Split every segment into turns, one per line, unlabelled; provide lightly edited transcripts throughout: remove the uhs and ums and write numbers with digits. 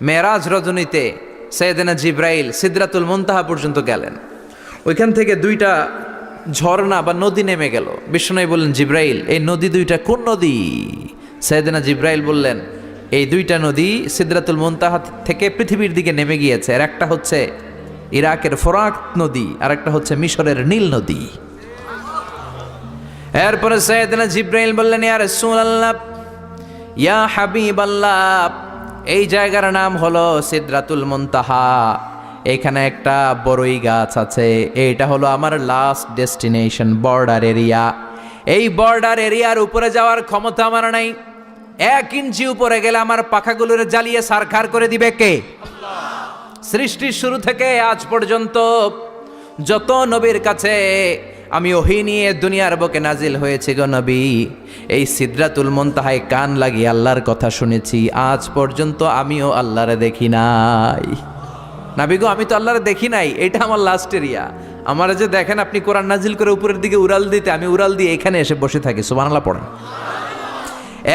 মেরাজ রজনীতে সাইয়েদেনা জিব্রাইল সিদরাতুল মুনতাহা পর্যন্ত গেলেন। ওইখান থেকে দুইটা ঝর্ণা বা নদী নেমে গেল। বিষ্ণু বললেন, জিব্রাইল, এই নদী দুইটা কোন নদী? সাইয়েদেনা জিব্রাইল বললেন, এই দুইটা নদী সিদরাতুল মুনতাহা থেকে পৃথিবীর দিকে নেমে গিয়েছে। আর একটা হচ্ছে ইরাকের ফোরাত নদী, আর একটা হচ্ছে মিশরের নীল নদী। এরপরে সাইয়েদেনা জিব্রাইল বললেন, ইয়া রাসূলুল্লাহ, ইয়া হাবিবাল্লাহ, এই জায়গার নাম হলো সিদরাতুল মুনতাহা। এখানে একটা বড়ই গাছ আছে, এইটা হলো আমার লাস্ট ডেস্টিনেশন, বর্ডার এরিয়া। এই বর্ডার এরিয়ার উপরে যাওয়ার ক্ষমতা আমার নাই। 1 ইঞ্চি উপরে গেলে আমার পাখাগুলোর জ্বালিয়ে সারখার করে দিবে কে? আল্লাহ। সৃষ্টির শুরু থেকে আজ পর্যন্ত যত নবীর কাছে আমি ওহী নিয়ে দুনিয়ার বুকে নাজিল হয়েছে গো নবী, এই সিদরাতুল মুনতাহায় কান লাগিয়ে আল্লাহর কথা শুনেছি। আজ পর্যন্ত আমিও আল্লাহরে দেখি নাই। নবী গো, আমি তো আল্লাহরে দেখি নাই, এটা আমার লাস্ট এরিয়া। আমার যে দেখেন আপনি কোরআন নাজিল করে উপরের দিকে উড়াল দিতে, আমি উড়াল দিয়ে এখানে এসে বসে থাকি। সুবহানাল্লাহ পড়েন।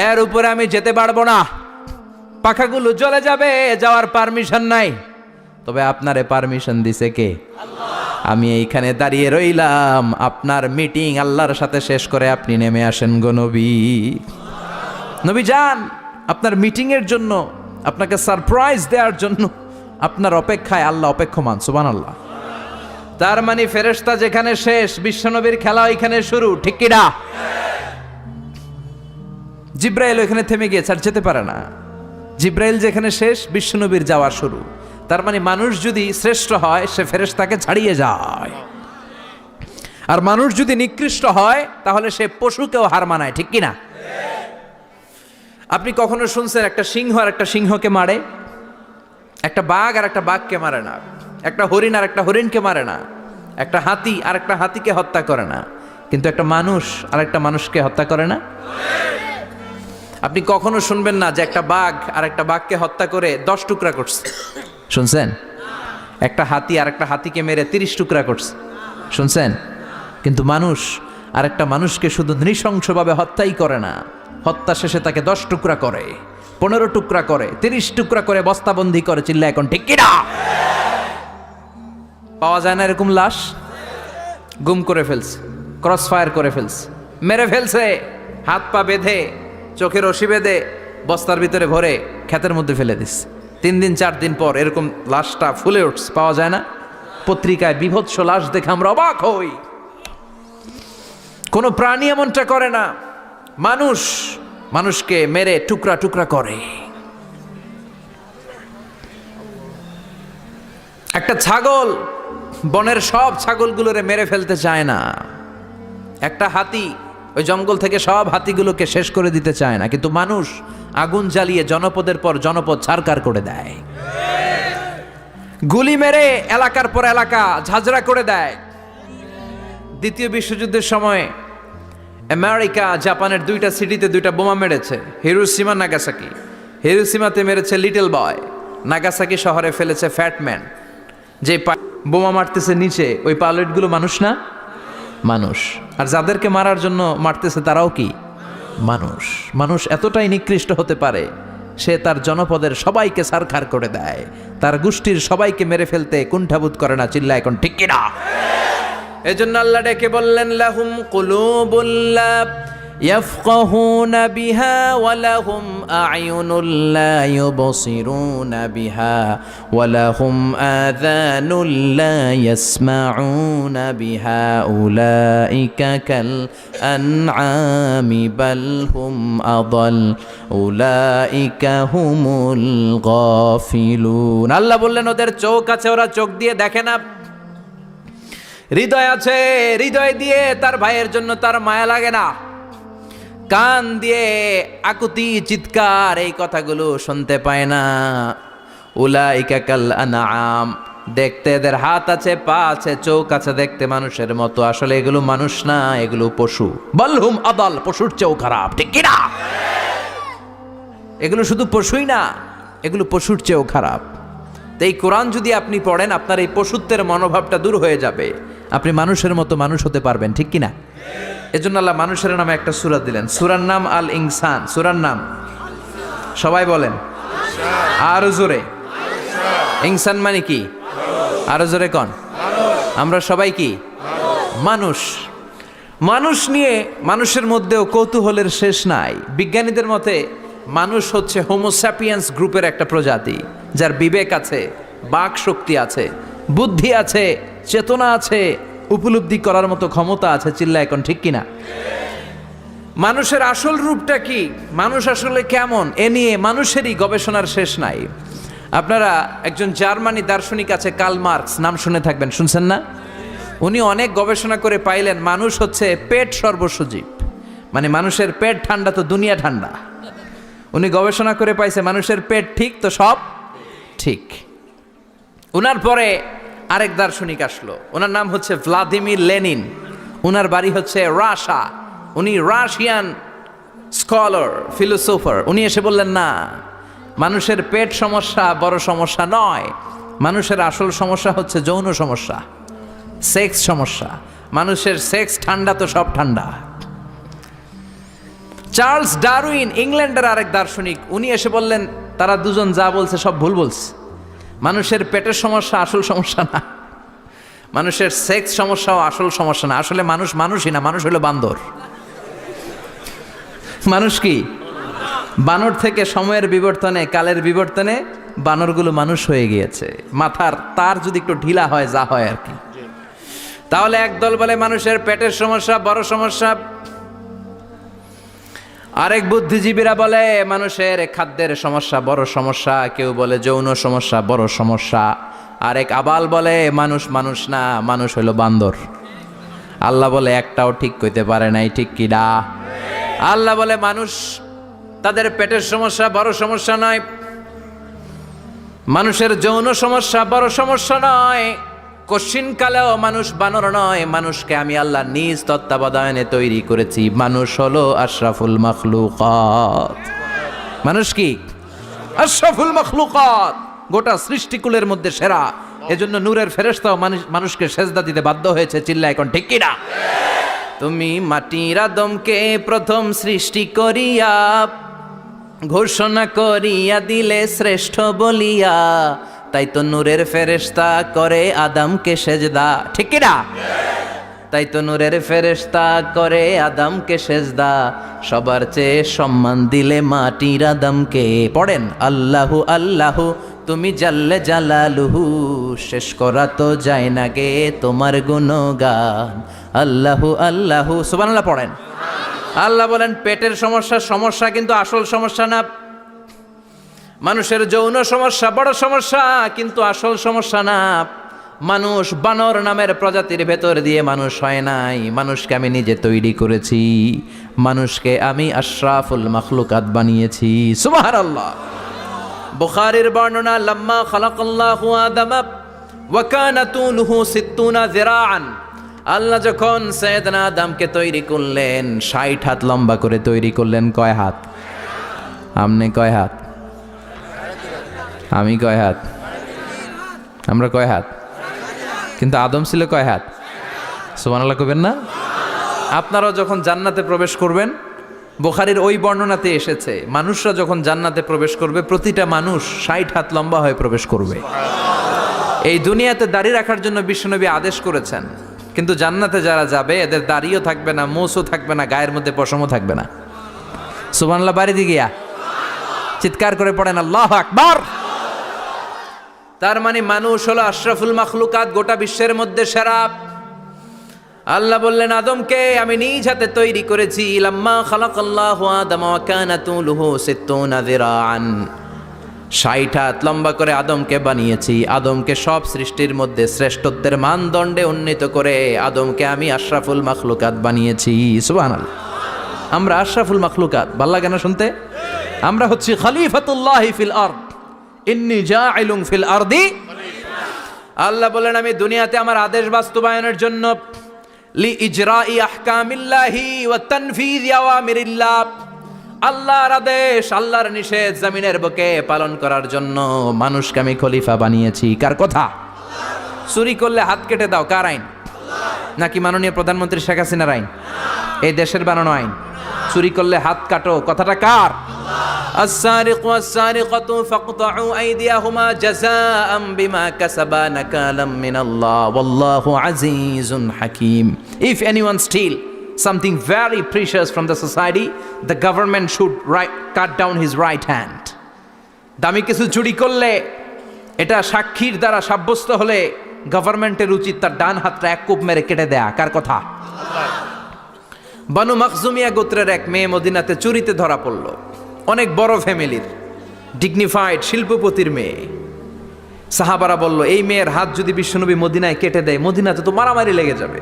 এর উপরে আমি যেতে পারবো না, পাখাগুলো জ্বলে যাবে, যাওয়ার পারমিশন নাই। তবে আপনারে পারমিশন দিছে কে? আল্লাহ। আমি এইখানে দাঁড়িয়ে রইলাম, আপনার মিটিং আল্লাহর সাথে শেষ করে আপনি নেমে আসেন গো নবী। নবী যান, আপনার মিটিং এর জন্য, আপনাকে সারপ্রাইজ দেওয়ার জন্য আপনার অপেক্ষায় আল্লাহ অপেক্ষমান। সুবহানাল্লাহ। তার মানে ফেরেশতা যেখানে শেষ, বিশ্বনবীর খেলা ওইখানে শুরু, ঠিক কি না? জিব্রাইল ওইখানে থেমে গিয়েছে, আর যেতে পারে না। জিব্রাইল যেখানে শেষ, বিশ্বনবীর যাওয়া শুরু। তার মানে মানুষ যদি শ্রেষ্ঠ হয়, সে ফেরেশতাকে ছাড়িয়ে যায়। আর মানুষ যদি নিকৃষ্ট হয়, তাহলে সে পশুকেও হার মানায়, ঠিক কি না? আপনি কখনো শুনছেন একটা সিংহ আর একটা সিংহকে মারে? একটা বাঘ আর একটা বাঘকে মারে না। একটা হরিণ আর একটা হরিণকে মারে না। একটা হাতি আর একটা হাতিকে হত্যা করে না। কিন্তু একটা মানুষ আর একটা মানুষকে হত্যা করে না। আপনি কখনো শুনবেন না যে একটা বাঘ আর একটা বাঘকে হত্যা করে 10 টুকরা করছে? শুনছেন? একটা হাতি আর একটা হাতিকে মেরে 30 টুকরা করছে? শুনছেন? কিন্তু মানুষ আর একটা মানুষকে শুধু নৃশংসভাবে হত্যাই করে না, হত্যা শেষে তাকে 10 টুকরা করে, 15 টুকরা করে, 30 টুকরা করে বস্তাবন্দি করে। চিল্লা এখন ঠিক কিনা? পাওয়া যায় না এরকম লাশ? গুম করে ফেলছে, ক্রস ফায়ার করে ফেলছে, মেরে ফেলছে, হাত পা বেঁধে, চোখে রশি বেঁধে, বস্তার ভিতরে ভরে ক্ষেতের মধ্যে ফেলে দিস। 3 দিন 4 দিন পর এরকম লাশটা ফুলে উঠছে, পাওয়া যায় না? পত্রিকায় বিভৎস লাশ দেখে আমরা অবাক হই। কোন প্রাণী এমনটা করে না। মানুষ মানুষকে মেরে টুকরা টুকরা করে। একটা ছাগল বনের সব ছাগলগুলোরে মেরে ফেলতে চায় না। একটা হাতি ওই জঙ্গল থেকে সব হাতিগুলোকে শেষ করে দিতে চায় না। কিন্তু মানুষ আগুন জ্বালিয়ে জনপদের পর জনপদ ছারকার করে দেয়, গুলি মেরে এলাকার পর এলাকা ঝাঁঝরা করে দেয়। দ্বিতীয় বিশ্বযুদ্ধের সময় আমেরিকা জাপানের 2টা সিটিতে 2টা বোমা মেরেছে, হিরোশিমা নাগাসাকি। হিরোশিমাতে মেরেছে লিটল বয়, নাগাসাকি শহরে ফেলেছে ফ্যাটম্যান। যে বোমা মারতেছে নিচে, ওই পাইলটগুলো মানুষ না? মানুষ। আর যাদেরকে মারার জন্য মারতেছে তারাও কি মানুষ? মানুষ এতটাই নিকৃষ্ট হতে পারে, সে তার জনপদের সবাইকে সারখার করে দেয়, তার গোষ্ঠীর সবাইকে মেরে ফেলতে কুণ্ঠাবোধ করে না। চিল্লা এখন ঠিক কিনা? এজন্য আল্লাহ ডেকে বললেন, লাহুম কুলুবুল লা ইয়াফকাহুনা বিহা ওয়া লাহুম আ'য়ুনুল লা ইউবসিরুনা বিহা ওয়া লাহুম আযানুল লা ইয়াসমাউনা বিহা উলাইকা কাল আনআমি বাল হুম আযাল উলাইকা হুমুল গাফিলুন। আল্লাহ বললেন, ওদের চোখ আছে, ওরা চোখ দিয়ে দেখে না। হৃদয় আছে, হৃদয় দিয়ে তার ভাইয়ের জন্য তার মায়া লাগে না। কান দিয়ে আকুতি চিৎকার এই কথাগুলো শুনতে পায় না। উলাইকা কাল আনআম, দেখতে এদের হাত আছে, পা আছে, চোখ আছে, দেখতে মানুষের মতো, আসলে এগুলো মানুষ না, এগুলো পশু। বালহুম আদাল, পশুর চেয়েও খারাপ, ঠিক কি না? এগুলো শুধু পশুই না, এগুলো পশুর চেয়েও খারাপ। তো এই কোরআন যদি আপনি পড়েন, আপনার এই পশুত্বের মনোভাবটা দূর হয়ে যাবে, আপনি মানুষের মতো মানুষ হতে পারবেন, ঠিক কিনা? এজন্য আল্লাহ মানুষের নামে একটা সূরা দিলেন, সূরার নাম আল ইনসান। সূরার নাম সবাই বলেন আরো জোরে। ইনসান মানে কি? আরো জোরে কন। আমরা সবাই কি? মানুষ। মানুষ নিয়ে মানুষের মধ্যেও কৌতূহলের শেষ নাই। বিজ্ঞানীদের মতে মানুষ হচ্ছে হোমোস্যাপিয়েন্স গ্রুপের একটা প্রজাতি, যার বিবেক আছে, বাক শক্তি আছে, বুদ্ধি আছে, চেতনা আছে, উপলব্ধি করার মতো ক্ষমতা আছে। চিল্লা এখন ঠিক কিনা? মানুষের আসল রূপটা কি, মানুষ আসলে কেমন, এ নিয়ে মানুষেরই গবেষণার শেষ নাই। আপনারা একজন জার্মানি দার্শনিক আছে কার্ল মার্কস, নাম শুনে থাকবেন, শুনছেন না? উনি অনেক গবেষণা করে পাইলেন মানুষ হচ্ছে পেট সর্বস্ব জীব, মানে মানুষের পেট ঠান্ডা তো দুনিয়া ঠান্ডা। উনি গবেষণা করে পাইছে মানুষের পেট ঠিক তো সব ঠিক। উনার পরে আরেক দার্শনিক আসলো, ওনার নাম হচ্ছে ভ্লাদিমির লেনিন। উনার বাড়ি হচ্ছে রাশিয়া, উনি রাশিয়ান স্কলার, ফিলোসোফার। উনি এসে বললেন না, মানুষের পেট সমস্যা বড় সমস্যা নয়, মানুষের আসল সমস্যা হচ্ছে যৌন সমস্যা, সেক্স সমস্যা। মানুষের সেক্স ঠান্ডা তো সব ঠান্ডা। চার্লস ডারউইন, ইংল্যান্ডের আরেক দার্শনিক, উনি এসে বললেন তারা দুজন যা বলছে সব ভুল বলছে। মানুষের পেটের সমস্যা আসল সমস্যা না, মানুষের সেক্স সমস্যাও আসল সমস্যা না। আসলে মানুষ মানুষই না, মানুষ হলো বান্দর। মানুষ কি? বানর থেকে সময়ের বিবর্তনে, কালের বিবর্তনে বানরগুলো মানুষ হয়ে গিয়েছে। মাথার তার যদি একটু ঢিলা হয়, যা হয় আর কি। তাহলে একদল বলে মানুষের পেটের সমস্যা বড় সমস্যা, আরেক বুদ্ধিজীবীরা বলে মানুষের খাদ্যের সমস্যা বড় সমস্যা, কেউ বলে যৌন সমস্যা বড় সমস্যা, আরেক আবাল বলে মানুষ মানুষ না, মানুষ হলো বান্দর। আল্লাহ বলে একটাও ঠিক কইতে পারে নাই, ঠিক কি না? আল্লাহ বলে মানুষ তাদের পেটের সমস্যা বড় সমস্যা নয়, মানুষের যৌন সমস্যা বড় সমস্যা নয়, কশিন কালেও মানুষ বানর নয়। মানুষকে আমি আল্লাহ নিজ তত্ত্বাবধানে তৈরি করেছি। মানুষ হলো আশরাফুল মাখলুকাত। মানুষ কি? আশরাফুল মাখলুকাত, গোটা সৃষ্টিকুলের মধ্যে সেরা। এজন্য নূরের ফেরেশতাও মানুষকে সেজদা দিতে বাধ্য হয়েছে। চিল্লা এখন ঠিক কি না? তুমি মাটির আদমকে প্রথম সৃষ্টি করিয়া ঘোষণা করিয়া দিলে শ্রেষ্ঠ বলিয়া, তাই তো নূরের ফেরেশতা করে আদমকে সেজদা, ঠিক কি না? তাই তো নূরের ফেরেশতা করে আদমকে সেজদা, সবার চেয়ে সম্মান দিলে মাটির আদমকে। পড়েন আল্লাহু আল্লাহু তুমি জাল্লে জালালুহু, শেষ করা তো যায় না গে তোমার গুণগান। আল্লাহু আল্লাহু, সুবহানাল্লাহ পড়েন। আল্লাহ বলেন পেটের সমস্যা সমস্যা, কিন্তু আসল সমস্যা না। মানুষের যৌন সমস্যা বড় সমস্যা, কিন্তু আসল সমস্যা না। মানুষ বানর নামের প্রজাতির ভেতর দিয়ে মানুষ হয় নাই, মানুষকে আমি নিজে তৈরি করেছি। মানুষকে আমি আশরাফুল মাখলুকাত বানিয়েছি। সুবহানাল্লাহ। বুখারীর বর্ণনা, লাম্মা খালাকাল্লাহু আদম ওয়া কানা তুলুহু 60 যিরাআন। আল্লাহ যখন সাইয়েদনা আদমকে তৈরি করলেন 60 হাত লম্বা করে তৈরি করলেন। কয় হাত? আমনে কয় হাত? আমি কয় হাত? আমরা কয় হাত? কিন্তু আদম ছিল কয় হাত? সুবহানাল্লাহ কইবেন না? আপনারাও যখন জান্নাতে প্রবেশ করবেন, বুখারীর ওই বর্ণনাতে এসেছে মানুষরা যখন জান্নাতে প্রবেশ করবে প্রতিটা মানুষ 60 হাত লম্বা হয়ে প্রবেশ করবে। এই দুনিয়াতে দাড়ি রাখার জন্য বিশ্বনবী আদেশ করেছেন, কিন্তু জান্নাতে যারা যাবে এদের দাড়িও থাকবে না, মোছও থাকবে না, গায়ের মধ্যে পশমও থাকবে না। সুবহানাল্লাহ বাড়ি দিয়ে গিয়া চিৎকার করে পড়েন আল্লাহু আকবার। তার মানে মানুষ হলো আশরাফুল মাখলুকাত, গোটা বিশ্বের মধ্যে সেরা। আল্লাহ বললেন আদমকে আমি নিজ হাতে তৈরি করেছি। লাম্মা খালাকাল্লাহু আদম ওয়া কানা তুলুহু 60 যিরাআন, 60 হাত লম্বা করে আদমকে বানিয়েছি। আদমকে সব সৃষ্টির মধ্যে শ্রেষ্ঠত্বের মানদণ্ডে উন্নীত করে আদমকে আমি আশরাফুল মাখলুকাত বানিয়েছি। সুবহানাল্লাহ। আমরা আশরাফুল মাখলুকাত, ভালো লাগে না শুনতে? আমরা হচ্ছি খলিফাতুল্লাহি ফিল আরদ, ইন্নী জাইলুন ফিল আরদি। আল্লাহ বলেন আমি দুনিয়াতে আমার আদেশ বাস্তবায়নের জন্য, লি ইজরাই আহকামিল্লাহি ওয়া তানফিযি আওয়ামিরিল্লাহ, আল্লাহর আদেশ আল্লাহর নিষেধ জমিনের বুকে পালন করার জন্য মানুষকে আমি খলিফা বানিয়েছি। কার কথা? চুরি করলে হাত কেটে দাও, কার আইন? নাকি মাননীয় প্রধানমন্ত্রী শেখ হাসিনার আইন? এই দেশের বানানো আইন। চুরি করলে হাত কাটো, কথাটা কার? السارق والسارقة فاقطعوا أيديهما جزاء بما كسبا نكالا من الله والله عزيز حكيم. If anyone steal something very precious from the society, the government should cut down his right hand. দামি কিছু চুরি করলে এটা সাক্ষীর দ্বারা সাব্যস্ত হলে গভর্নমেন্টের উচিত তার ডান হাতটা এক কোপ মেরে কেটে দেয়া। কার কথা? বানু মাখজুমিয়া গোত্রের এক মেয়ে মদিনাতে চুরিতে ধরা পড়ল। অনেক বড় ফ্যামিলির, ডিগনিফাইড শিল্পপতির মেয়ে। সাহাবারা বলল, এই মেয়ের হাত যদি বিশ্বনবী মদিনায় কেটে দেয়, মদিনাতে তো মারামারি লেগে যাবে।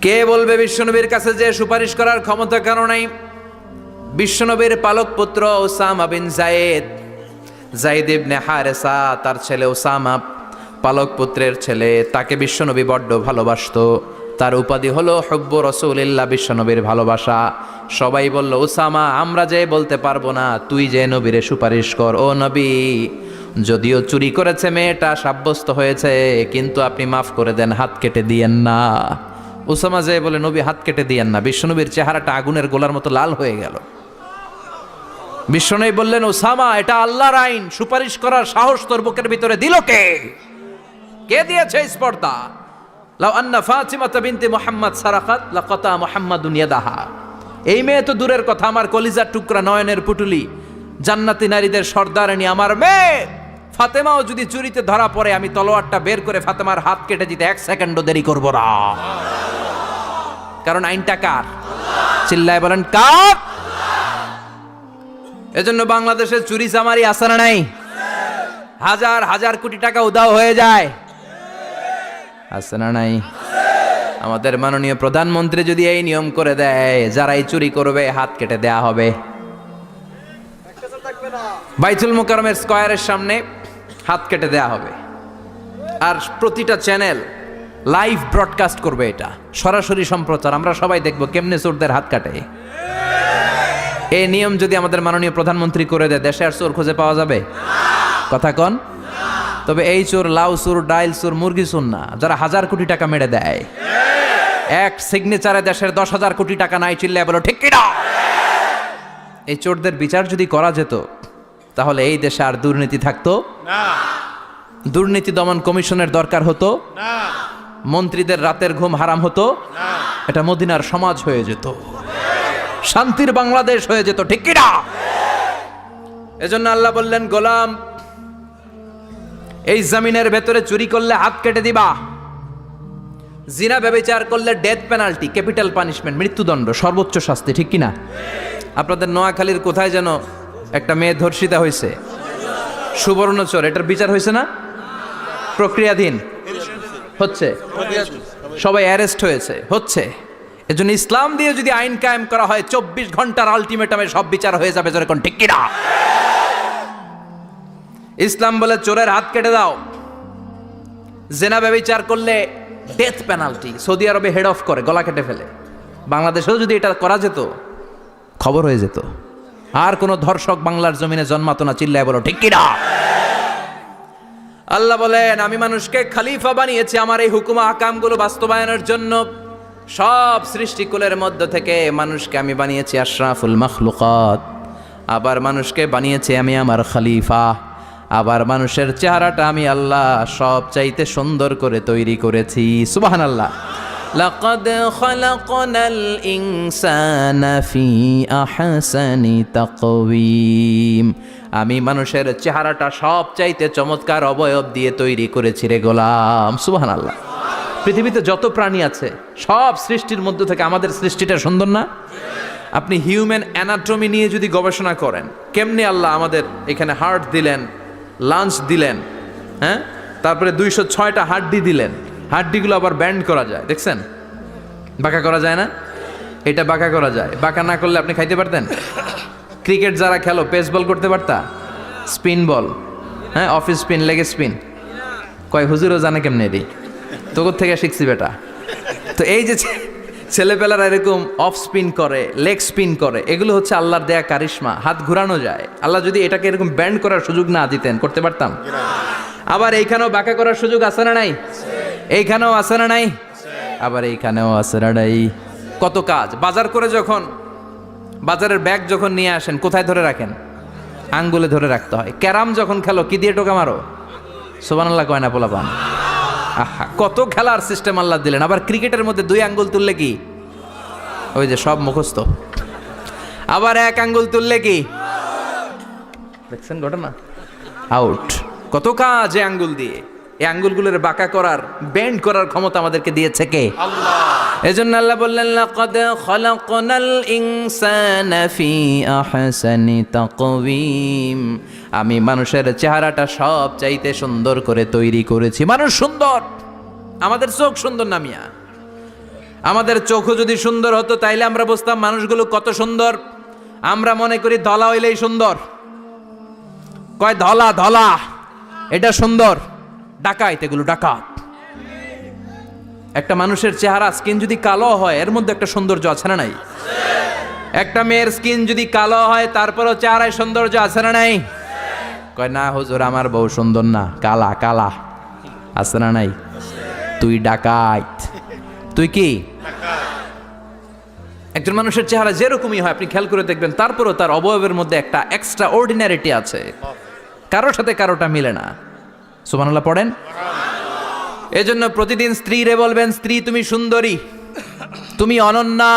কে বলবে বিশ্বনবীর কাছে যে সুপারিশ করার ক্ষমতা কারো নাই? বিশ্বনবীর পালক পুত্র ওসামা বিন যায়েদ ইবনে হারেসা, তার ছেলে ওসামা পালক পুত্রের ছেলে, তাকে বিশ্বনবী বড্ড ভালোবাসতো। তার উপাধি হলো হুব্বু রাসূলিল্লাহ, বিশ্বনবীর ভালোবাসা। সবাই বলল, ওসামা আমরা যে বলতে পারবো না, তুই যে নবীরে সুপারিশ কর। ও নবী, যদিও চুরি করেছে মেয়েটা, সাব্যস্ত হয়েছে, কিন্তু আপনি মাফ করে দেন, হাত কেটে দিয়েন না। ওসামা যে বলে, নবী হাত কেটে দিয়েন না। বিশ্বনবীর চেহারাটা আগুনের গোলার মতো লাল হয়ে গেল। বিশ্বনবী বললেন, ওসামা এটা আল্লাহর আইন, সুপারিশ করার সাহস তোর বুকের ভিতরে দিল কে? কে দিয়েছে স্পর্ধা? লাউ আন্না ফাতিমা বিনতে মুহাম্মদ সারাকাত লাকাতা মুহাম্মাদুন ইয়াদাহা। এই মেয়ে তো দূরের কথা, আমার কলিজার টুকরা, নয়নের পুটুলি, জান্নাতি নারীদের সর্দারানী আমার মেয়ে ফাতেমাও যদি চুরিতে ধরা পড়ে, আমি তলোয়ারটা বের করে ফাতেমার হাত কেটে দিতে এক সেকেন্ডও দেরি করব না। কারণ আইনটা কার? চিল্লায় বলেন কার? এজন্য বাংলাদেশের চুরি চামারি আছে না নাই? হাজার হাজার কোটি টাকা উধাও হয়ে যায়, আছে না নাই? আমাদের মাননীয় প্রধানমন্ত্রী যদি এই নিয়ম করে দেয়, যারাই চুরি করবে হাত কেটে দেয়া হবে। বাইতুল মুকাররমের স্কয়ারের সামনে হাত কেটে দেয়া হবে। আর প্রতিটা চ্যানেল লাইভ ব্রডকাস্ট করবে, এটা সরাসরি সম্প্রচার, আমরা সবাই দেখব কেমনে চোরদের হাত কাটে। এই নিয়ম যদি আমাদের মাননীয় প্রধানমন্ত্রী করে দেয়, দেশে আর চোর খুঁজে পাওয়া যাবে? কথা কন। তবে এই চোর লাউ চোর, ডাইল চোর, মুরগি চোর না, যারা হাজার কোটি টাকা মেরে দেয়। এক সিগনেচারে দেশের 10,000 কোটি টাকা নাই, চিল্লায় বলো ঠিক কিনা? এই চোরদের বিচার যদি করা যেত, তাহলে এই দেশে আর দুর্নীতি থাকতো না। দুর্নীতি দমন কমিশনের দরকার হতো না। মন্ত্রীদের রাতের ঘুম হারাম হতো না। এটা মদিনার সমাজ হয়ে যেত, শান্তির বাংলাদেশ হয়ে যেত, ঠিক কিনা? এজন্য আল্লাহ বললেন, গোলাম এই জমিনের ভেতরে চুরি করলে হাত কেটে দিবা, জিনা ব্যভিচার করলে ডেথ পেনাল্টি, ক্যাপিটাল পানিশমেন্ট, মৃত্যুদণ্ড, সর্বোচ্চ শাস্তি, ঠিক কিনা? আপনাদের নোয়াখালীর কোথায় যেন একটা মেয়ে ধর্ষিতা হয়েছে, সুবর্ণচর, এটার বিচার হয়েছে না? প্রক্রিয়াধীন হচ্ছে, সবাই অ্যারেস্ট হচ্ছে। এজন্য ইসলাম দিয়ে যদি আইন কায়েম করা হয়, 24 ঘন্টার আলটিমেটামে সব বিচার হয়ে যাবে, যেরকম ঠিক কিনা? ইসলাম বলে চোরের হাত কেটে দাও। জেনা ব্যভিচার করলে ডেথ পেনাল্টি, সৌদি আরবে হেড অফ করে, গলা কেটে ফেলে। বাংলাদেশেও যদি এটা করা যেত, খবর হয়ে যেত, আর কোন ধর্ষক বাংলার জমিনে জন্মাতো না, চিল্লায় বলো ঠিক কিনা? আল্লাহ বলেন, আমি মানুষকে খলিফা বানিয়েছি আমার এই হুকুম আহকামগুলো বাস্তবায়নের জন্য। সব সৃষ্টিকুলের মধ্য থেকে মানুষকে আমি বানিয়েছি আশরাফুল মাখলুকাত। আবার মানুষকে বানিয়েছি আমি আমার খলিফা। আবার মানুষের চেহারাটা আমি আল্লাহ সব চাইতে সুন্দর করে তৈরি করেছি। সুবহানাল্লাহ। লাকাদ খালাকনাল ইনসানা ফি আহসানি তাকওয়িম। আমি মানুষের চেহারাটা সব চাইতে চমৎকার অবয়ব দিয়ে তৈরি করেছি রে গোলাম। সুবহানাল্লাহ। পৃথিবীতে যত প্রাণী আছে সব সৃষ্টির মধ্য থেকে আমাদের সৃষ্টিটা সুন্দর না? আপনি হিউম্যান অ্যানাটমি নিয়ে যদি গবেষণা করেন, কেমনে আল্লাহ আমাদের এখানে হার্ট দিলেন, লাঞ্চ দিলেন, হ্যাঁ, তারপরে 206টা হাড্ডি দিলেন, হাড্ডিগুলো আবার ব্যান্ড করা যায়, দেখছেন? বাঁকা করা যায় না? এটা বাঁকা করা যায়। বাঁকা না করলে আপনি খাইতে পারতেন? ক্রিকেট যারা খেলো, পেস বল করতে পারতা? স্পিন বল, হ্যাঁ, অফিস স্পিন, লেগ স্পিন, কয় হুজুরও জানে কেমনে এটি, তোর থেকে শিখছি বেটা। তো এই যে ছেলেপেলারা এরকম অফ স্পিন করে, লেগ স্পিন করে, এগুলো হচ্ছে আল্লাহর দেয়া কারিশমা। হাত ঘুরানো যায়। আল্লাহ যদি এটাকে এরকম ব্যান্ড করার সুযোগ না দিতেন, করতে পারতাম? আবার এইখানেও বাঁকা করার সুযোগ আছে না নাই? এইখানেও আছে না নাই? আবার এইখানেও আছে না নাই? কত কাজ। বাজার করে যখন বাজারের ব্যাগ যখন নিয়ে আসেন কোথায় ধরে রাখেন? আঙ্গুলে ধরে রাখতে হয়। ক্যারাম যখন খেলো কি দিয়ে টোকা মারো? সুবহানাল্লাহ কয় না পোলাপান? আহা, কত খেলার সিস্টেম আল্লাহ দিলেন। আবার ক্রিকেটের মধ্যে 2 আঙ্গুল তুললে কি? ওই যে সব মুখস্থ। আবার 1 আঙ্গুল তুললে কি? দেখছেন ঘটনা? আউট। কত কাজ এই আঙ্গুল দিয়ে। এই আঙ্গুলগুলোর বাঁকা করার, বেন্ড করার ক্ষমতা আমাদেরকে দিয়েছে কে? আল্লাহ। এজন্য আল্লাহ বললেন লাকাদ খালাকনাল ইনসানা ফি আহসানি তাকওয়িম। আমি মানুষের চেহারাটা সব চাইতে সুন্দর করে তৈরি করেছি। মানুষ সুন্দর, আমাদের চোখ সুন্দর না মিয়া? আমাদের চোখও যদি সুন্দর হতো তাইলে আমরা বুঝতাম মানুষগুলো কত সুন্দর। আমরা মনে করি ধলা হইলেই সুন্দর। কয় ধলা ধলা এটা সুন্দর, ডাকাইত, এগুলো ডাকাত। একটা মানুষের চেহারা স্কিন যদি কালো হয় এর মধ্যে একটা সৌন্দর্য আছে না নাই? একটা মেয়ের স্কিন যদি কালো হয় তারপরও চেহারায় সৌন্দর্য আছে না নাই? কয় না হুজুর আমার বউ সুন্দর না, কালা কালা। আছে না নাই? তুই ডাকাইত। তুই কি? একজন মানুষের চেহারা যেরকমই হয় আপনি খেয়াল করে দেখবেন তারপরও তার অবয়বের মধ্যে একটা এক্সট্রা অর্ডিনারিটি আছে, কারোর সাথে কারোটা মিলে না। সুবহানাল্লাহ পড়েন। এজন্য প্রতিদিন স্ত্রীরে বলবেন, স্ত্রী তুমি সুন্দরী, তুমি অনন্যা,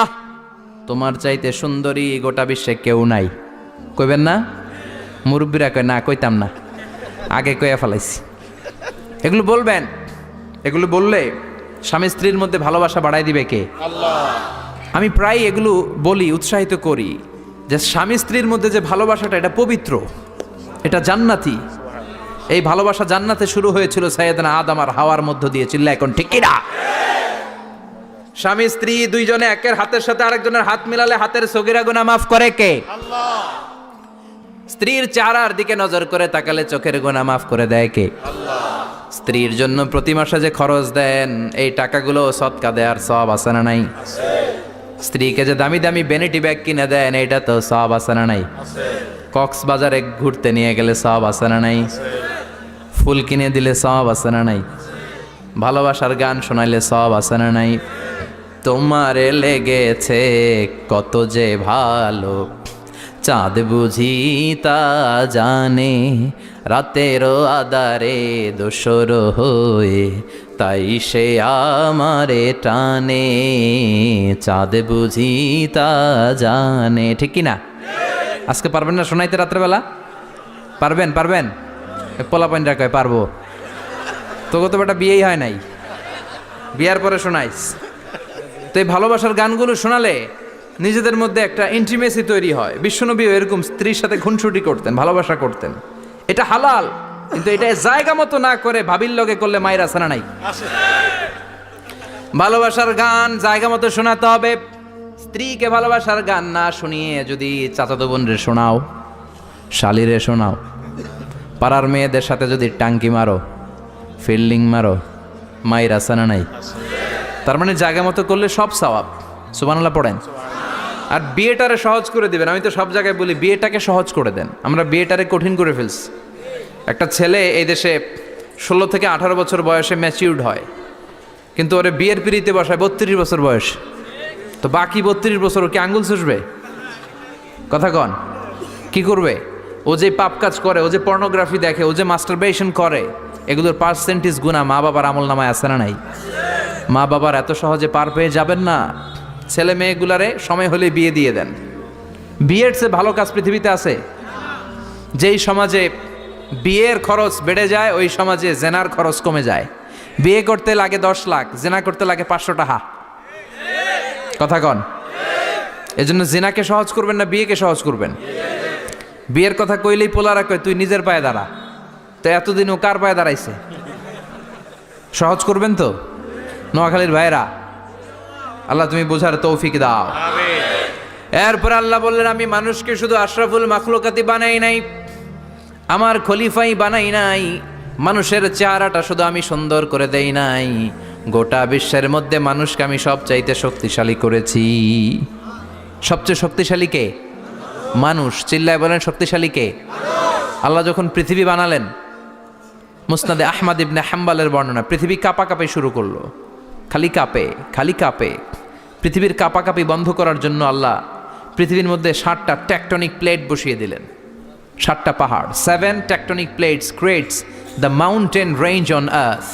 তোমার চাইতে সুন্দরী গোটা বিশ্বে কেউ নাই। কইবেন না? মুরব্বীরা কয় না, কইতাম না, আগে কইয়া ফেলাইছি। এগুলো বলবেন। এগুলো বললে স্বামী স্ত্রীর মধ্যে ভালোবাসা বাড়াই দিবে কে? আল্লাহ। আমি প্রায় এগুলো বলি, উৎসাহিত করি যে স্বামী স্ত্রীর মধ্যে যে ভালোবাসাটা এটা পবিত্র, এটা জান্নাতি। এই ভালোবাসা জান্নাতে শুরু হয়েছিল সাইয়েদনা আদম আর হাওয়ার মধ্য দিয়ে। চিল্লা এখন ঠিক কিনা? স্বামী স্ত্রী দুইজনে একের হাতের সাথে আরেকজনের হাত মিলালে হাতের সগীরা গুনাহ মাফ করে কে? আল্লাহ। স্ত্রীর চেহারার দিকে নজর করে তাকালে চোখের গুনাহ মাফ করে দেয় কে? আল্লাহ। স্ত্রীর জন্য প্রতি মাসে যে খরচ দেন এই টাকাগুলো সদকা দেওয়ার সওয়াব আছে না নাই? আছে। স্ত্রীকে যে দামি দামি ভ্যানিটি ব্যাগ কিনে দেন এটা তো সওয়াব আছে না নাই? আছে। কক্সবাজারে ঘুরতে নিয়ে গেলে সওয়াব আছে না নাই? আছে। ফুল কিনে দিলে সওয়াব আছে না নাই? ভালোবাসার গান শোনাইলে সওয়াব আছে না নাই? তোমারে লেগেছে কত যে ভালো চাঁদ বুঝি তা জানে, রাতেরও আধারে দোসর হয়ে তাই সে আমারে টানে, চাঁদ বুঝি তা জানে। ঠিক কিনা? আজকে পারবেন না শোনাইতে রাত্রেবেলা? পারবেন? পারবেন? পোলাপাইনরা কয় পারবো। তোকে তো বেটা বিয়েই হয় নাই, বিয়ার পরে শোনাইস। তো এই ভালোবাসার গানগুলো শোনালে নিজেদের মধ্যে একটা ইন্টিমেসি তৈরি হয়। বিশ্বনবীও এরকম স্ত্রীর সাথে খুনসুটি করতেন, ভালোবাসা করতেন। এটা হালাল, কিন্তু এটা জায়গা মতো না করে ভাবির লগে করলে মায়ের আসে না নাই? ভালোবাসার গান জায়গা মতো শোনাতে হবে। স্ত্রীকে ভালোবাসার গান না শুনিয়ে যদি চাচাতো বোনরে শোনাও, শালিরে শোনাও, পাড়ার মেয়েদের সাথে যদি টাঙ্কি মারো, ফিল্ডিং মারো, মায়ের আসে না নাই? তার মানে জায়গা মতো করলে সব সওয়াব। সুবহানাল্লাহ পড়েন। আর বিয়েটারে সহজ করে দিবেন। আমি তো সব জায়গায় বলি বিয়েটাকে সহজ করে দেন। আমরা বিয়েটারে কঠিন করে ফেলছি। একটা ছেলে এই দেশে 16 থেকে 18 বছর বয়সে ম্যাচিউরড হয়, কিন্তু ওরে বিয়ের পিড়িতে বসায় 32 বছর বয়স। তো বাকি 32 বছর ও কি আঙ্গুল চুষবে? কথা কন, কি করবে? ও যে পাপ কাজ করে, ও যে পর্নোগ্রাফি দেখে, ও যে মাস্টারবেশন করে, এগুলোর পার্সেন্টেজ গুণা মা বাবার আমল নামায় আছে না নাই? মা বাবার এত সহজে পার পেয়ে যাবেন না। ছেলে মেয়েগুলারে সময় হলে বিয়ে দিয়ে দেন। বিয়ের চেয়ে ভালো কাজ পৃথিবীতে আছে? যেই সমাজে বিয়ের খরচ বেড়ে যায় ওই সমাজে জেনার খরচ কমে যায়। বিয়ে করতে লাগে 10 লাখ, জেনা করতে লাগে 500 টাকা। কথা কন। এজন্য জেনাকে সহজ করবেন না বিয়েকে সহজ করবেন? বিয়ের কথা কইলেই পোলারা কয় তুই নিজের পায়ে দাঁড়া। তো এতদিন ও কার পায়ে দাঁড়াইছে? সহজ করবেন তো? নোয়াখালীর ভাইরা, আল্লাহ তুমি বোঝার তৌফিক দাও। এরপর আল্লাহ বললেন আমি মানুষকে শুধু আশরাফুল মাখলুকাতি বানাই নাই, আমার খলিফাই বানাই নাই। মানুষের চেহারাটা শুধু আমি সুন্দর করে দেই নাই, গোটা বিশ্বের মধ্যে মানুষকে আমি সবচাইতে শক্তিশালী করেছি। সবচেয়ে শক্তিশালী কে? মানুষ। চিল্লায় বলেন শক্তিশালী কে? আল্লাহ যখন পৃথিবী বানালেন, মুসনাদে আহমদ ইবনে হাম্বালের বর্ণনা, পৃথিবী কাঁপাকাঁপি শুরু করলো। খালি কাঁপে, খালি কাঁপে। পৃথিবীর কাঁপাকাঁপি বন্ধ করার জন্য আল্লাহ পৃথিবীর মধ্যে 7টা টেকটনিক প্লেট বসিয়ে দিলেন। 7টা পাহাড়, 7 tectonic plates creates the mountain range on earth.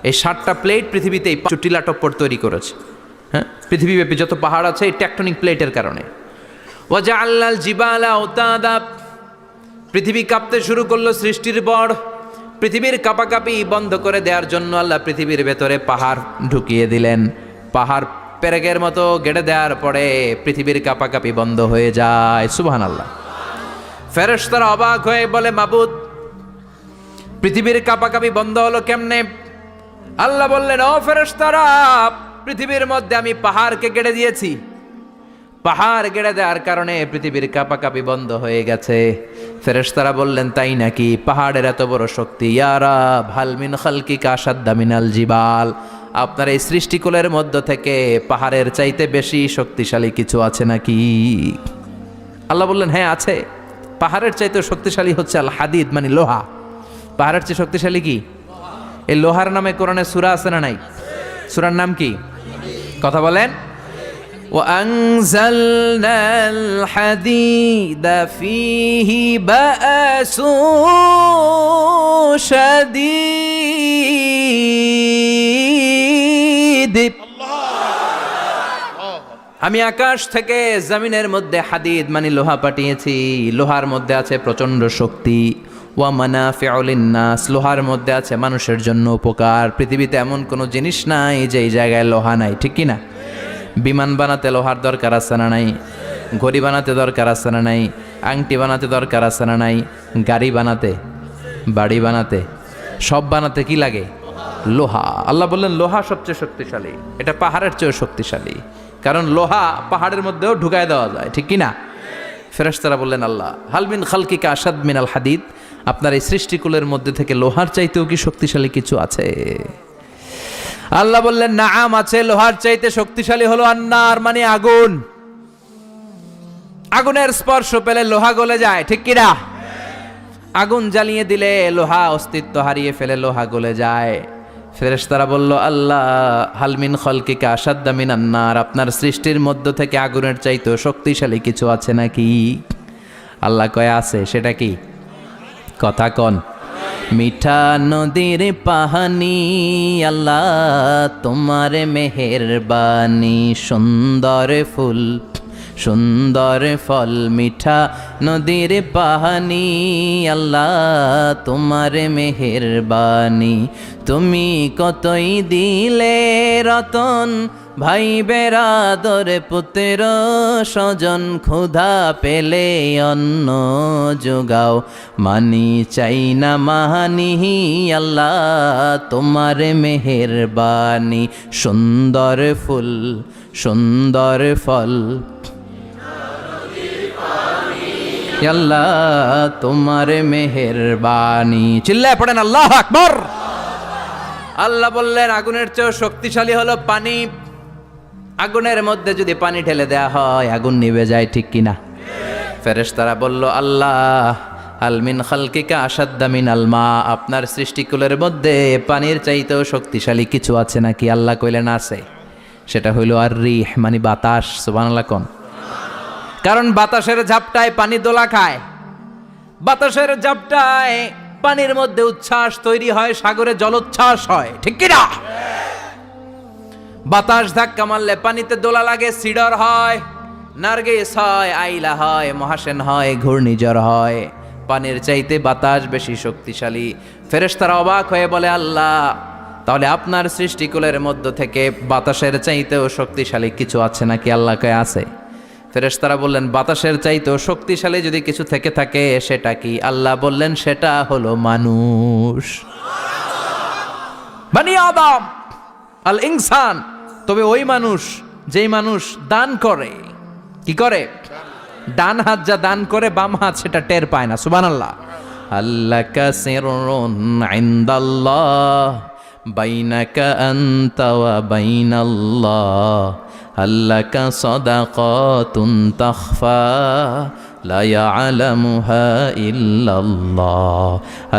এই 7টা প্লেট পৃথিবীতে টিলা টপ্পর তৈরি করেছে। হ্যাঁ, পৃথিবীব্যাপী যত পাহাড় আছে এই টেকটনিক প্লেটের কারণে। ওয়াজআলনাল জিবালা আওতাদা, পৃথিবী কাঁপতে শুরু করলো সৃষ্টির পর। পৃথিবীর কাঁপাকাঁপি বন্ধ করে দেওয়ার জন্য আল্লাহ পৃথিবীর ভেতরে পাহাড় ঢুকিয়ে দিলেন। পাহাড় পেরেকের মতো গেড়ে দেওয়ার পরে পৃথিবীর কাঁপাকাঁপি বন্ধ হয়ে যায়। সুবহানাল্লাহ। ফেরেশতারা অবাক হয়ে বলে, মাবুদ, পৃথিবীর কাঁপাকাঁপি বন্ধ হলো কেমনে? আল্লাহ বললেন, ও ফেরেশতারা, পৃথিবীর মধ্যে আমি পাহাড়কে গেড়ে দিয়েছি। পাহাড় গেড়ে দেওয়ার কারণে পৃথিবীর কাঁপাকাঁপি বন্ধ হয়ে গেছে। ফেরেশতারা বললেন, তাই নাকি? পাহাড়ের এত বড় শক্তি। ইয়া রাব, হাল মিন খালকিকা আশাদ্দা মিনাল জিবাল, আপনার এই সৃষ্টিকুলের মধ্য থেকে পাহাড়ের চাইতে বেশি শক্তিশালী কিছু আছে নাকি? আল্লাহ বললেন, হ্যাঁ আছে। পাহাড়ের চাইতে শক্তিশালী হচ্ছে আল হাদিদ, মানে লোহা। পাহাড়ের চেয়ে শক্তিশালী কি? এই লোহার নামে কোরআনে সূরা আছে না নাই? সূরার নাম কি? কথা বলেন। وأنزلنا الحديد فيه بأس شديد। আমি আকাশ থেকে জমিনের মধ্যে হাদিদ মানে লোহা পাঠিয়েছি। লোহার মধ্যে আছে প্রচন্ড শক্তি। ওয়া মানাফিউ লিন্নাস, লোহার মধ্যে আছে মানুষের জন্য উপকার। পৃথিবীতে এমন কোনো জিনিস নাই যে এই জায়গায় লোহা নাই, ঠিক কি না? বিমান বানাতে লোহার দরকার আছে না নাই? ঘড়ি বানাতে দরকার আছে না নাই? আংটি বানাতে দরকার আছে না নাই? গাড়ি বানাতে, বাড়ি বানাতে, সব বানাতে কি লাগে? লোহা। আল্লাহ বললেন লোহা সবচেয়ে শক্তিশালী। এটা পাহাড়ের চেয়েও শক্তিশালী, কারণ লোহা পাহাড়ের মধ্যেও ঢুকায় দেওয়া যায়, ঠিক কি না? ফেরেশতারা বললেন, আল্লাহ, হাল মিন খালকিকা আশাদ মিনাল হাদিদ, আপনার এই সৃষ্টিকুলের মধ্যে থেকে লোহার চাইতেও কি শক্তিশালী কিছু আছে? আল্লাহ বললেন, নাআম আছে। লোহার চাইতে শক্তিশালী হলো আন্নার, মানে আগুন। আগুনের স্পর্শ পেলে লোহা গলে যায়, ঠিক কি না? আগুন জ্বালিয়ে দিলে লোহা অস্তিত্ব হারিয়ে ফেলে, লোহা গলে যায়। ফেরেশতারা বলল, আল্লাহ, হাল মিন খালকিকা আশাদ্দা মিনান নার, আপনার সৃষ্টির মধ্য থেকে আগুনের চাইতেও শক্তিশালী কিছু আছে নাকি? আল্লাহ কয় আছে। সেটা কি? কথা কন। মিঠা নদীর পাহানি, আল্লাহ তোমার মেহেরবানি, সুন্দর ফুল সুন্দর ফল, মিঠা নদীর পাহানি, আল্লাহ তোমার মেহেরবানি। তুমি কতই দিলে রতন, ভাই বেরাদর পুত্র স্বজন, ক্ষুধা পেলে অন্ন যোগাও, মানি চাই না মাহানি, আল্লাহ তোমার মেহেরবানি। সুন্দর ফুল সুন্দর ফল, আল্লাহ তোমার মেহেরবানি। চিল্লায় পড়েন আল্লাহু আকবার। আল্লাহ বললেন, আগুনের চেয়ে শক্তিশালী হলো পানি। আগুনের মধ্যে যদি পানি ঢেলে দেয়া হয় আগুন নিভে যায়, ঠিক কিনা? ফেরেশতারা বলল, আল্লাহ, হাল মিন খালকিকা আশাদ্দা মিনাল মা, আপনার সৃষ্টিকুলের মধ্যে পানির চাইতেও শক্তিশালী কিছু আছে নাকি? আল্লাহ কইলেন আছে। সেটা হইল আর রিহ, মানে বাতাস। সুবহানাল্লাহ কোন। কারণ বাতাসের ঝাপটায় পানি দোলা খায়। বাতাসের ঝাপটায় পানির মধ্যে উচ্ছ্বাস তৈরি হয়, সাগরে জলোচ্ছ্বাস হয়, ঠিক কি না? বাতাস ধাক্কা মারলে পানিতে দোলা লাগে, সিডর হয়, নার্গিস হয়, আইলা হয়, মহাসেন হয়, ঘূর্ণিঝড় হয়। পানির চাইতে বাতাস বেশি শক্তিশালী। ফেরেশতারা অবাক হয়ে বলে, আল্লাহ, তাহলে আপনার সৃষ্টিকুলের মধ্য থেকে বাতাসের চাইতেও শক্তিশালী কিছু আছে নাকি? আল্লাহ কয় আছে। ফেরেশতারা বললেন, বাতাসের চাইতেও শক্তিশালী যদি কিছু থেকে থাকে সেটা কি? আল্লাহ বললেন, সেটা হলো মানুষ, বনি আদম, আল ইনসান। তবে ওই মানুষ যেই মানুষ দান করে। কি করে? ডান হাত যা দান করে বাম হাত সেটা টের পায় না। সুবহানাল্লাহ। আল্লাকা সিররুন ইনদাল্লাহ বাইনাকা আনতা ওয়া বাইনাল্লাহ, আল্লাকা সাদাকাতুন তাখফা লা ইয়ালামুহা ইল্লাল্লাহ,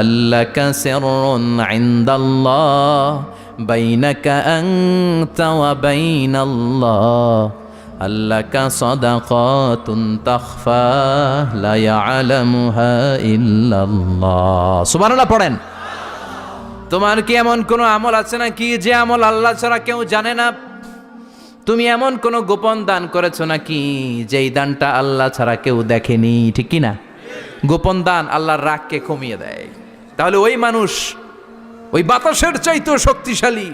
আল্লাকা সিররুন ইনদাল্লাহ বাইনাকা আনতা ওয়া বাইনাল্লাহ, আল্লাকা সাদাকাতুন তাখফা লা ইয়ালামুহা ইল্লাল্লাহ। সুবহানাল্লাহ পড়েন। তোমার কি এমন কোনো আমল আছে নাকি যে আমল আল্লাহ ছাড়া কেউ জানে না? তুমি এমন কোনো গোপন দান করেছো নাকি যেই দানটা আল্লাহ ছাড়া কেউ দেখেনি? ঠিক কি না? গোপন দান আল্লাহর রাগকে কমিয়ে দেয়। তাহলে ওই মানুষ ওই বাতাসের চাইতেও শক্তিশালী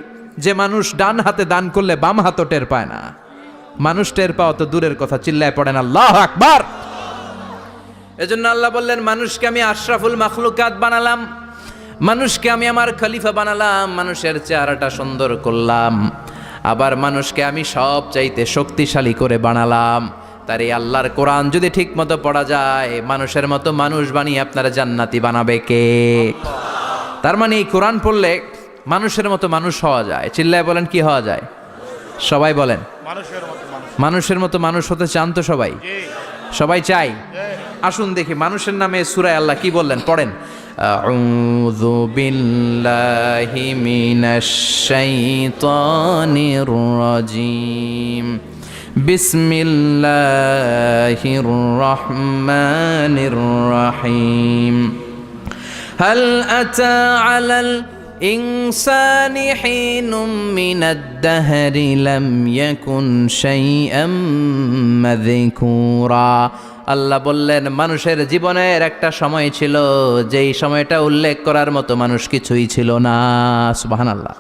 যে মানুষ ডান হাতে দান করলে বাম হাতও টের পায় না। মানুষ টের পাওয়া তো দূরের কথা, চিল্লায় পড়েন আল্লাহু আকবার। এজন্য আল্লাহ বললেন, মানুষকে আমি আশরাফুল মাখলুকাত বানালাম, মানুষকে আমি আমার খলিফা বানালাম, মানুষের চেহারাটা সুন্দর করলাম, আবার মানুষকে আমি সব চাইতে শক্তিশালী করে বানালাম। তার এই আল্লাহর কোরআন যদি ঠিক মতো পড়া যায়, মানুষের মতো মানুষ বানিয়ে আপনারা জান্নাতি বানাবে কে? তার মানে এই কোরআন পড়লে মানুষের মতো মানুষ হওয়া যায়। চিল্লায় বলেন, কি হওয়া যায়? সবাই বলেন, মানুষের মতো মানুষ হতে চান তো সবাই? সবাই চাই? আসুন দেখি মানুষের নামে সূরায় আল্লাহ কি বললেন, পড়েন। আউযু বিল্লাহি মিনাশ শাইতানির রাজিম। বিসমিল্লাহির রহমানির রহিম। হাল আতা আলাল ইনসানি হিনুম মিনাদ দাহরি লাম ইয়াকুন শাইআম মাযকুরা। আল্লাহ বললেন, মানুষের জীবনের একটা সময় ছিল যেই সময়টা উল্লেখ করার মতো মানুষ কিছুই ছিল না। সুবহানাল্লাহ।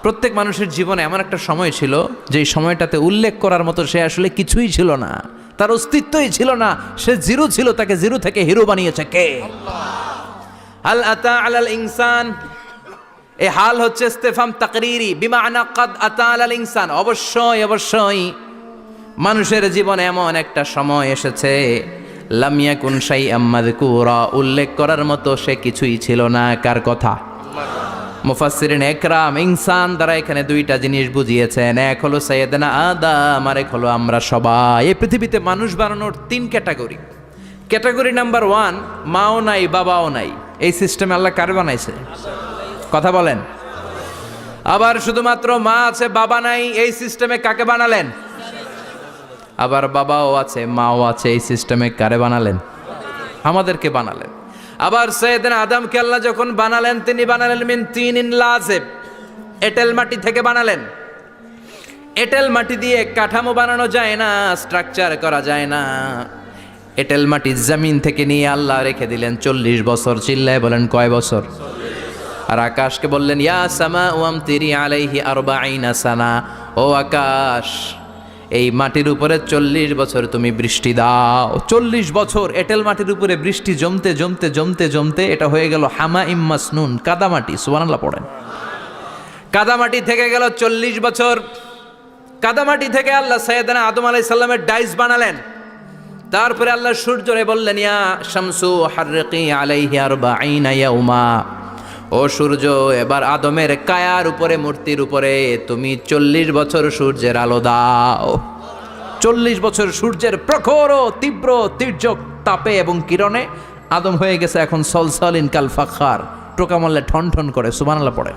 প্রত্যেক মানুষের জীবনে এমন একটা সময় ছিল যেই সময়টাতে উল্লেখ করার মতো সে আসলে কিছুই ছিল না, তার অস্তিত্বই ছিল না, সে জিরো ছিল, তাকে জিরো থেকে হিরো বানিয়েছে কে? হাল আতা আলাল ইনসান, এই হাল হচ্ছে ইস্তেফাম তাকরিরি, বিমানা কাদ আতা আলাল ইনসান। অবশ্যই অবশ্যই মানুষের জীবনে এমন একটা সময় এসেছে, লাম ইয়াকুন শাইআম মাযকুরা, উল্লেখ করার মতো সে কিছুই ছিল না। কার কথা? মুফাসসিরিন একরাম ইনসান দ্বারা এখানে দুইটা জিনিস বুঝিয়েছেন, এক হলো সাইয়েদনা আদম, আর এক হলো আমরা সবাই। এই পৃথিবীতে মানুষ বানানোর তিন ক্যাটাগরি। ক্যাটাগরি নাম্বার 1, মাও নাই বাবাও নাই। এই সিস্টেমে আল্লাহ কারে বানাইছে? কথা বলেন। আবার শুধুমাত্র মা আছে বাবা নাই, এই সিস্টেমে কাকে বানালেন? আবার বাবাও আছে মাও আছে, এই সিস্টেমে কারে বানালেন? আমাদেরকে বানালেন। আবার সাইয়েদনা আদমকে আল্লাহ যখন বানালেন, তিনি বানালেন মিন তিনিন লাযিব, এঁটেল মাটি থেকে বানালেন। এঁটেল মাটি দিয়ে কাঠামো বানানো যায় না, স্ট্রাকচার করা যায় না। এঁটেল মাটি জমিন থেকে নিয়ে আল্লাহ রেখে দিলেন 40 বছর। চিল্লায় বলেন, কয় বছর? আর আকাশকে বললেন, ইয়া সামা ওয়ামতিরি আলাইহি 40 সানা, ও আকাশ এই মাটির উপরে 40 বছর তুমি বৃষ্টি দাও। 40 বছর এঁটেল মাটির উপরে বৃষ্টি জমতে জমতে জমতে জমতে এটা হয়ে গেল হামাইম মাসনুন, কাদামাটি। সুবহানাল্লাহ পড়েন। কাদামাটি থেকে গেল 40 বছর। কাদামাটি থেকে আল্লাহ সাইয়েদনা আদম আলাইহিস সালামের ডাইস বানালেন। তারপরে আল্লাহ সূর্যরে বললেন, ইয়া শামসু হাররিকি আলাইহি 40 ইয়াউমা, ও সূর্য এবার আদমের কায়ার উপরে, মূর্তির উপরে তুমি 40 বছর সূর্যের আলো দাও। 40 বছর সূর্যের প্রখর ও তীব্র তির্যক তাপে এবং কিরণে আদম হয়ে গেছে এখন সলসলিন কাল ফাখার, টোকা মারলে ঠন ঠন করে। সুবহানাল্লাহ পড়ে।